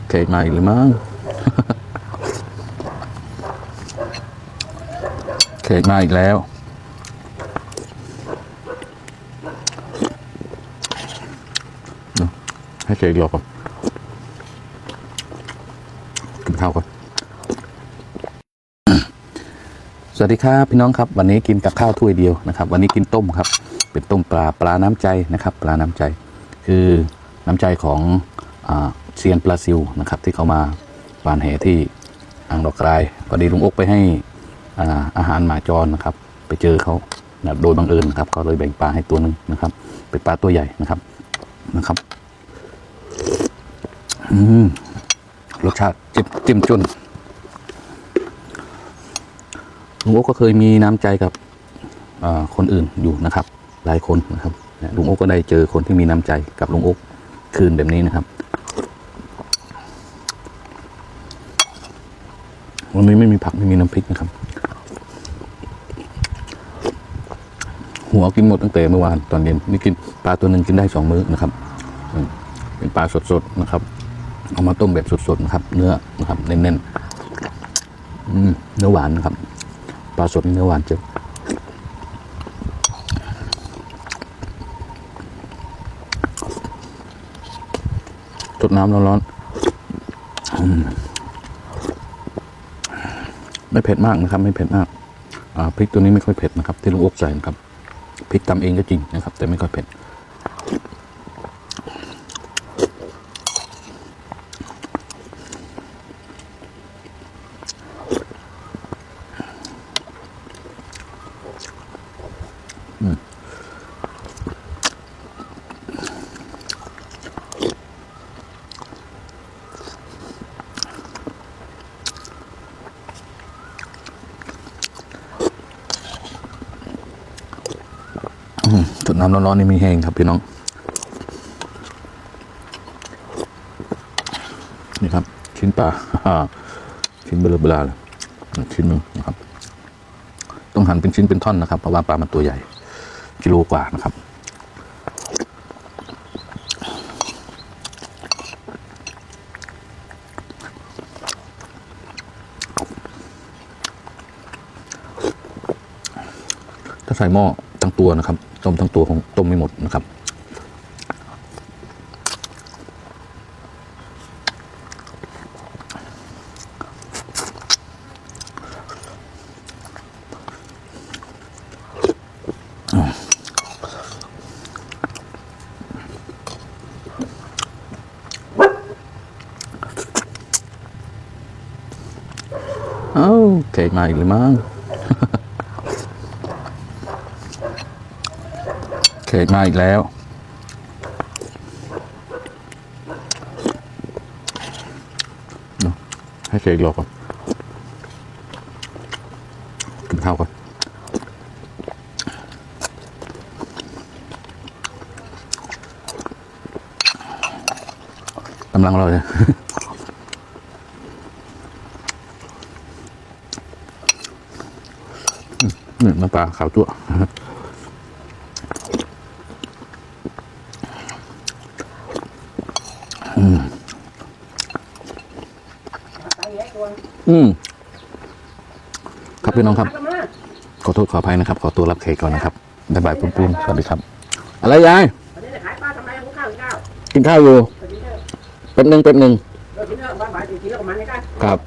เค้กมาอีกหรือมั้ง เค้กมาอีกแล้วให้เค้กรอก่อนกินข้าวก่อน สวัสดีครับพี่น้องครับวันนี้กินกับข้าวถ้วยเดียวนะครับวันนี้กินต้มครับเป็นต้มปลาน้ำใจนะครับปลาน้ำใจคือน้ำใจของเซียนปลาซิวนะครับที่เขามาหวานแหที่อ่างดอกกรายพอดีลุงอกไปให้อาหารหมาจรนะครับไปเจอเขาโดยบังเอิญนะครับเขาเลยแบ่งปลาให้ตัวนึงนะครับเป็นปลาตัวใหญ่นะครับรสชาติจิ้มจุนลุงโอ๊กก็เคยมีน้ำใจกับคนอื่นอยู่นะครับหลายคนนะครับลุงโอ๊กก็ได้เจอคนที่มีน้ำใจกับลุงโอ๊กคืนแบบนี้นะครับวันนี้ไม่มีผักไม่มีน้ำพริกนะครับหัวกินหมดตั้งแต่เมื่อวานตอนเย็นนี่กินปลาตัวหนึ่งกินได้2 มื้อนะครับเป็นปลาสดๆนะครับเอามาต้มแบบสดๆนะครับเนื้อนะครับแน่นๆเนื้อหวานนะครับปลาสดเนื้อหวานเจ้าสดน้ำร้อนๆไม่เผ็ดมากนะครับไม่เผ็ดมากพริกตัวนี้ไม่ค่อยเผ็ดนะครับที่ลุงโอ๊กใส่นะครับพริกตำเองก็จริงนะครับแต่ไม่ค่อยเผ็ดจุดน้ำร้อนๆนี่มีแห้งครับพี่น้องนี่ครับชิ้นปลาชิ้นเบลาเลยชิ้นนึงนะครับต้องหั่นเป็นชิ้นเป็นท่อนนะครับเพราะว่าปลามันตัวใหญ่กิโลกว่านะครับถ้าใส่หม้อทั้งตัวนะครับต้มทั้งตัวของต้มไม่หมดนะครับเค้กมาอีกหรือมั้ง เค้กมาอีกแล้วให้เค้กรอก่อนกินข้าวก่อนกำลังรอเลยนี่น้ำปลาขาวจั่วครับพี่น้องครับขอโทษขออภัยนะครับขอตัวรับเค้กก่อนนะครับบ๊ายบายปุ้มๆสวัสดีครับอะไรยายกินข้าวอยู่แป๊บนึงครับ